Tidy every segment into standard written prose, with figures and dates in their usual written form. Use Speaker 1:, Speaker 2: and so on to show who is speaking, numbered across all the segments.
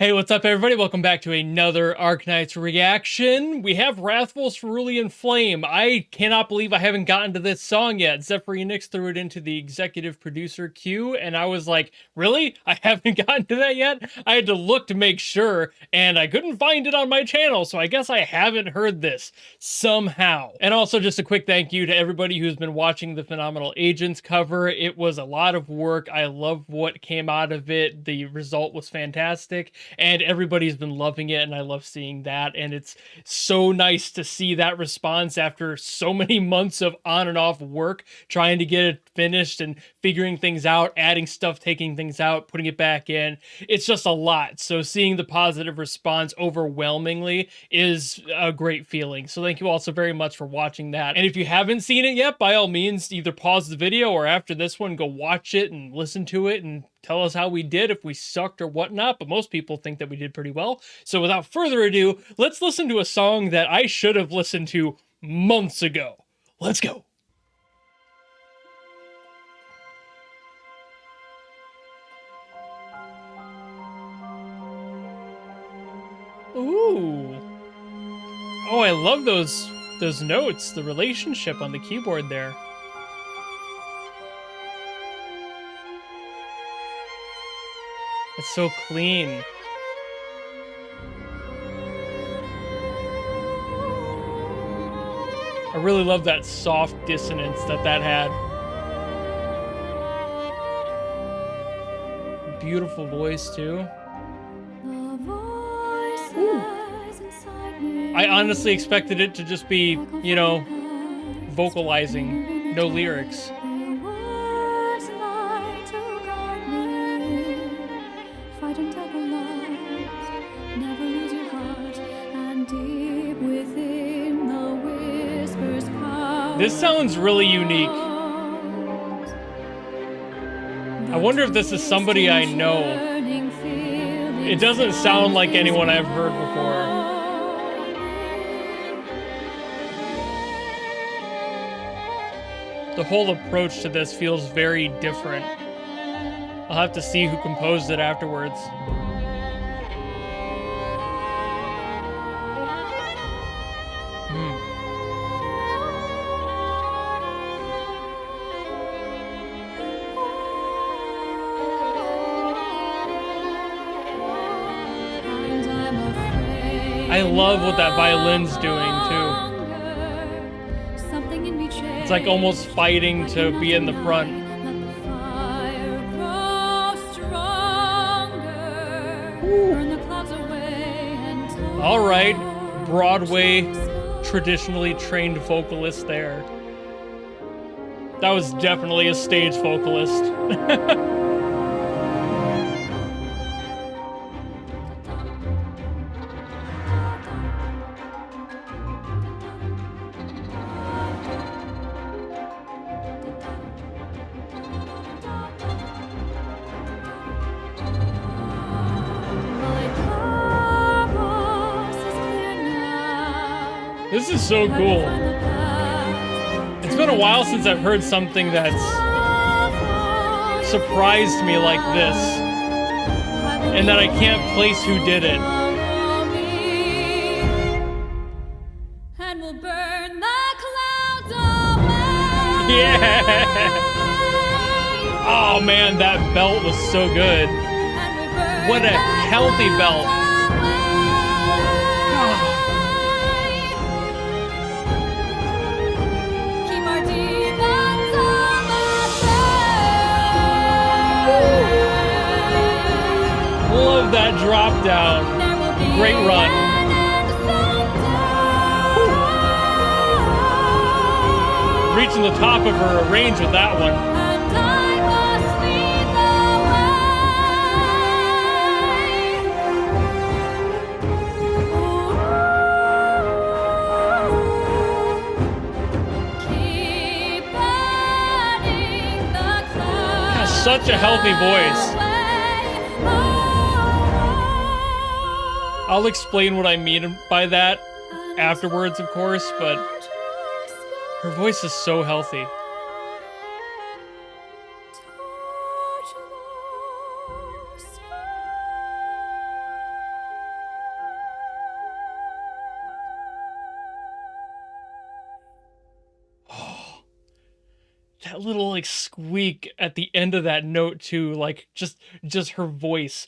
Speaker 1: Hey, what's up, everybody? Welcome back to another Arknights reaction. We have Wrathful, Cerulean Flame. I cannot believe I haven't gotten to this song yet. Zephyrix threw it into the executive producer queue, and I was like, really? I haven't gotten to that yet? I had to look to make sure, and I couldn't find it on my channel, so I guess I haven't heard this somehow. And also, just a quick thank you to everybody who's been watching the Phenomenal Agents cover. It was a lot of work. I love what came out of it. The result was fantastic. And everybody's been loving it, and I love seeing that. And it's so nice to see that response after so many months of on and off work, trying to get it finished and figuring things out, adding stuff, taking things out, putting it back in. It's just a lot. So seeing the positive response overwhelmingly is a great feeling. So thank you all so very much for watching that. And if you haven't seen it yet, by all means, either pause the video or after this one, go watch it and listen to it and tell us how we did, if we sucked or whatnot, but most people think that we did pretty well. So without further ado, let's listen to a song that I should have listened to months ago. Let's go. Ooh. Oh, I love those notes, the relationship on the keyboard there. It's so clean. I really love that soft dissonance that had. Beautiful voice too. Ooh. I honestly expected it to just be, you know, vocalizing, no lyrics. This sounds really unique. I wonder if this is somebody I know. It doesn't sound like anyone I've heard before. The whole approach to this feels very different. I'll have to see who composed it afterwards. I love what that violin's doing too. It's like almost fighting to be in the front. All right, Broadway, traditionally trained vocalist there. That was definitely a stage vocalist. This is so cool. It's been a while since I've heard something that's surprised me like this, and that I can't place who did it. Yeah! Oh man, that belt was so good. What a healthy belt. Love that drop down. Great run. Reaching the top of her range with that one. Has such a healthy voice. I'll explain what I mean by that afterwards, of course, but her voice is so healthy. that little like squeak at the end of that note too, like just her voice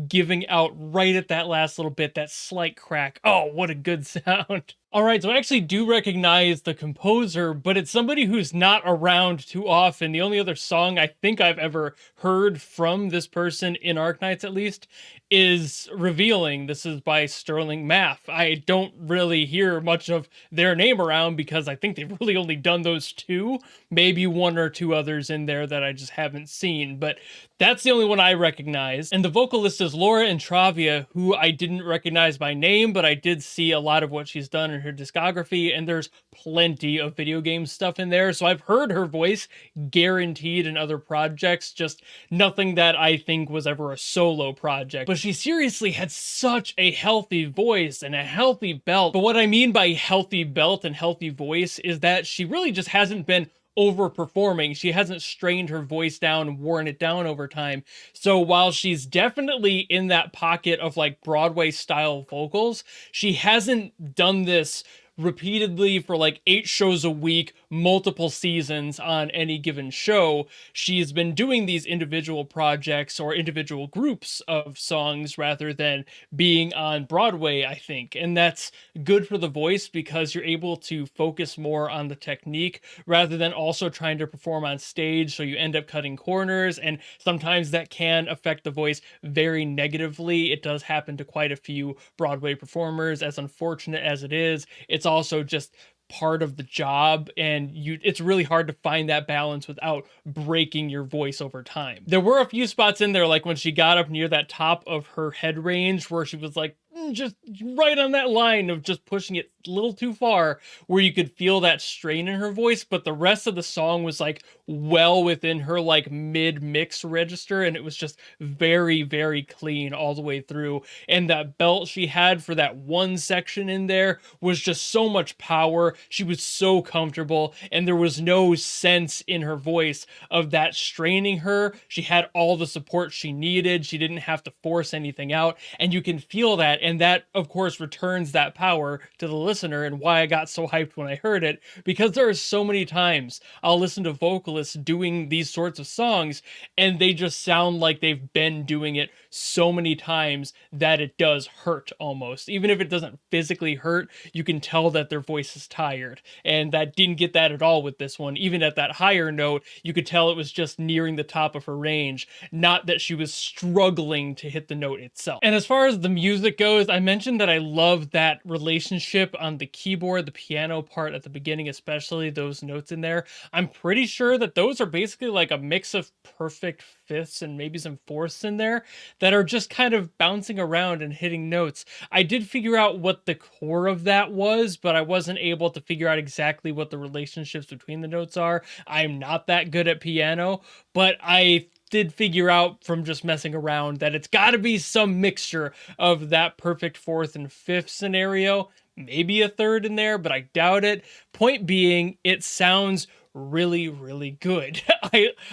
Speaker 1: giving out right at that last little bit, that slight crack. Oh, what a good sound. All right, so I actually do recognize the composer, but it's somebody who's not around too often. The only other song I think I've ever heard from this person in Arknights, at least, is Revealing. This is by Sterling Maffe. I don't really hear much of their name around because I think they've really only done those two, maybe one or two others in there that I just haven't seen, but that's the only one I recognize. And the vocalist is Laura Intravia, who I didn't recognize by name, but I did see a lot of what she's done in her discography, and there's plenty of video game stuff in there, so I've heard her voice guaranteed in other projects, just nothing that I think was ever a solo project. But she seriously had such a healthy voice and a healthy belt. But what I mean by healthy belt and healthy voice is that she really just hasn't been overperforming. She hasn't strained her voice down and worn it down over time. So while she's definitely in that pocket of like Broadway style vocals, she hasn't done this repeatedly for like 8 shows a week, multiple seasons on any given show. She's been doing these individual projects or individual groups of songs rather than being on Broadway, I think. And that's good for the voice because you're able to focus more on the technique rather than also trying to perform on stage. So you end up cutting corners, and sometimes that can affect the voice very negatively. It does happen to quite a few Broadway performers, as unfortunate as it is. It's also just part of the job, and it's really hard to find that balance without breaking your voice over time. There were a few spots in there, like when she got up near that top of her head range where she was like just right on that line of just pushing it a little too far, where you could feel that strain in her voice, but the rest of the song was like well within her like mid-mix register, and it was just very, very clean all the way through. And that belt she had for that one section in there was just so much power. She was so comfortable, and there was no sense in her voice of that straining her. She had all the support she needed. She didn't have to force anything out, and you can feel that. And that, of course, returns that power to the listener, and why I got so hyped when I heard it, because there are so many times I'll listen to vocalists doing these sorts of songs, and they just sound like they've been doing it so many times that it does hurt almost. Even if it doesn't physically hurt, you can tell that their voice is tired, and that didn't get that at all with this one. Even at that higher note, you could tell it was just nearing the top of her range, not that she was struggling to hit the note itself. And as far as the music goes, I mentioned that I love that relationship on the keyboard, the piano part at the beginning, especially those notes in there. I'm pretty sure that those are basically like a mix of perfect fifths and maybe some fourths in there that are just kind of bouncing around and hitting notes. I did figure out what the core of that was, but I wasn't able to figure out exactly what the relationships between the notes are. I'm not that good at piano, but I did figure out from just messing around that it's got to be some mixture of that perfect fourth and fifth scenario, maybe a third in there, but I doubt it. Point being, it sounds really, really good.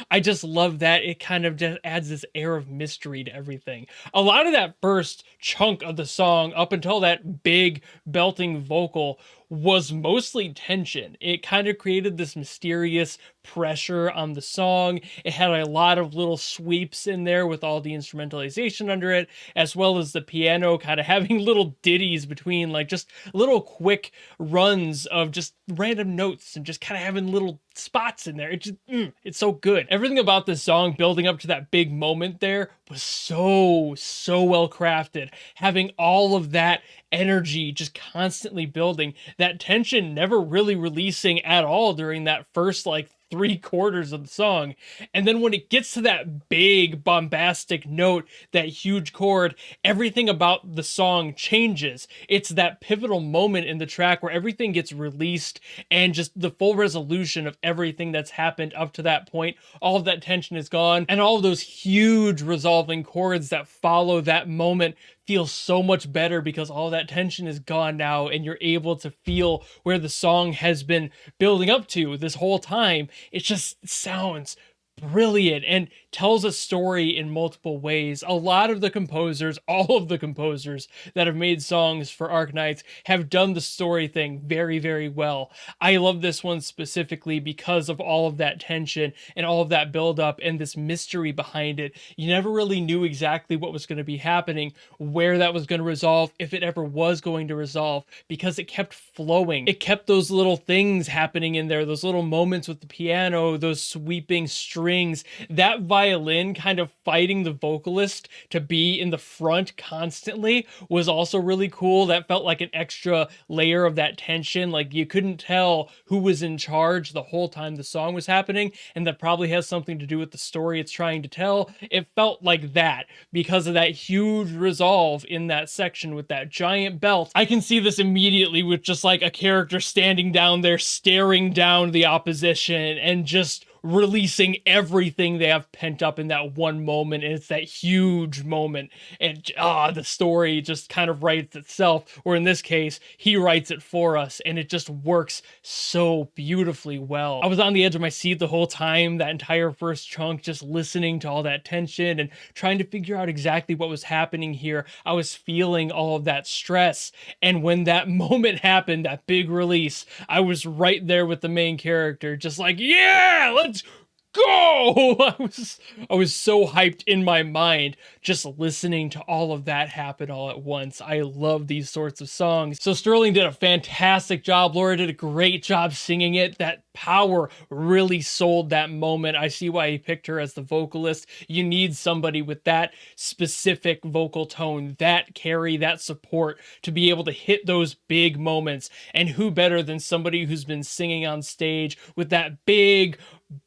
Speaker 1: I just love that it kind of just adds this air of mystery to everything. A lot of that first chunk of the song up until that big belting vocal was mostly tension. It kind of created this mysterious pressure on the song. It had a lot of little sweeps in there with all the instrumentalization under it, as well as the piano kind of having little ditties between, like just little quick runs of just random notes and just kind of having little spots in there. It just, it's so good. Everything about this song building up to that big moment there was so well crafted. Having all of that energy just constantly building, that tension never really releasing at all during that first like 3/4 of the song. And then when it gets to that big bombastic note, that huge chord, everything about the song changes. It's that pivotal moment in the track where everything gets released and just the full resolution of everything that's happened up to that point. All of that tension is gone, and all of those huge resolving chords that follow that moment feel so much better because all that tension is gone now, and you're able to feel where the song has been building up to this whole time. It just sounds brilliant, and tells a story in multiple ways. A lot of the composers, all of the composers that have made songs for Arknights have done the story thing very, very well. I love this one specifically because of all of that tension and all of that buildup and this mystery behind it. You never really knew exactly what was going to be happening, where that was going to resolve, if it ever was going to resolve, because it kept flowing. It kept those little things happening in there, those little moments with the piano, those sweeping strings, that violin kind of fighting the vocalist to be in the front constantly was also really cool. That felt like an extra layer of that tension. Like you couldn't tell who was in charge the whole time the song was happening, and that probably has something to do with the story it's trying to tell. It felt like that because of that huge resolve in that section with that giant belt. I can see this immediately with just like a character standing down there staring down the opposition and just releasing everything they have pent up in that one moment, and it's that huge moment, and the story just kind of writes itself, or in this case he writes it for us, and it just works so beautifully well. I was on the edge of my seat the whole time, that entire first chunk, just listening to all that tension and trying to figure out exactly what was happening here. I was feeling all of that stress, and when that moment happened, that big release, I was right there with the main character, just like, yeah, let's go! I was so hyped in my mind just listening to all of that happen all at once. I love these sorts of songs. So Cerulean did a fantastic job. Laura did a great job singing it. That power really sold that moment. I see why he picked her as the vocalist. You need somebody with that specific vocal tone, that carry, that support to be able to hit those big moments. And who better than somebody who's been singing on stage with that big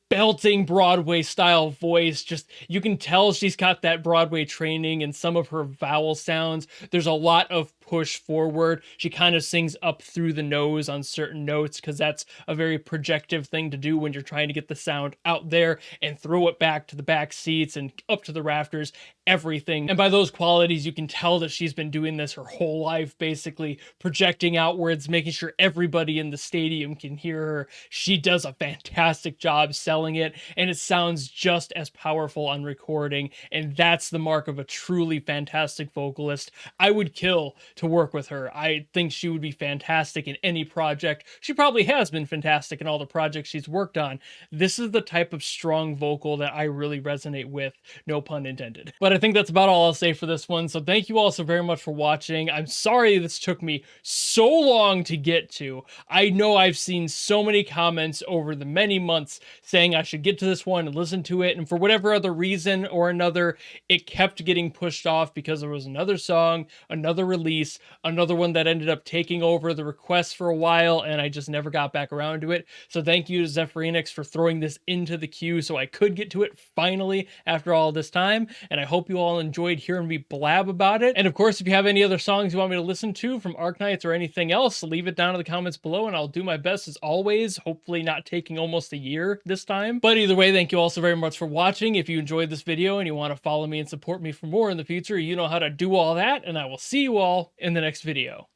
Speaker 1: belting Broadway style voice. Just, you can tell she's got that Broadway training and some of her vowel sounds. There's a lot of push forward. She kind of sings up through the nose on certain notes because that's a very projective thing to do when you're trying to get the sound out there and throw it back to the back seats and up to the rafters, everything. And by those qualities, you can tell that she's been doing this her whole life, basically projecting outwards, making sure everybody in the stadium can hear her. She does a fantastic job selling it, and it sounds just as powerful on recording, and that's the mark of a truly fantastic vocalist. I would kill to work with her. I think she would be fantastic in any project. She probably has been fantastic in all the projects she's worked on. This is the type of strong vocal that I really resonate with, no pun intended. But I think that's about all I'll say for this one, so thank you all so very much for watching. I'm sorry this took me so long to get to. I know I've seen so many comments over the many months saying I should get to this one and listen to it, and for whatever other reason or another, it kept getting pushed off because there was another song, another release, another one that ended up taking over the request for a while, and I just never got back around to it. So thank you to Zephyrnix for throwing this into the queue so I could get to it finally after all this time, and I hope you all enjoyed hearing me blab about it. And of course, if you have any other songs you want me to listen to from Arknights or anything else, leave it down in the comments below, and I'll do my best as always, hopefully not taking almost a year this time. But either way, thank you all so very much for watching. If you enjoyed this video and you want to follow me and support me for more in the future, you know how to do all that, and I will see you all in the next video.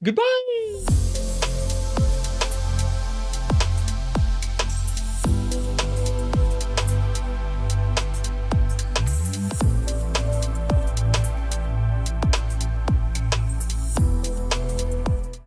Speaker 1: Goodbye!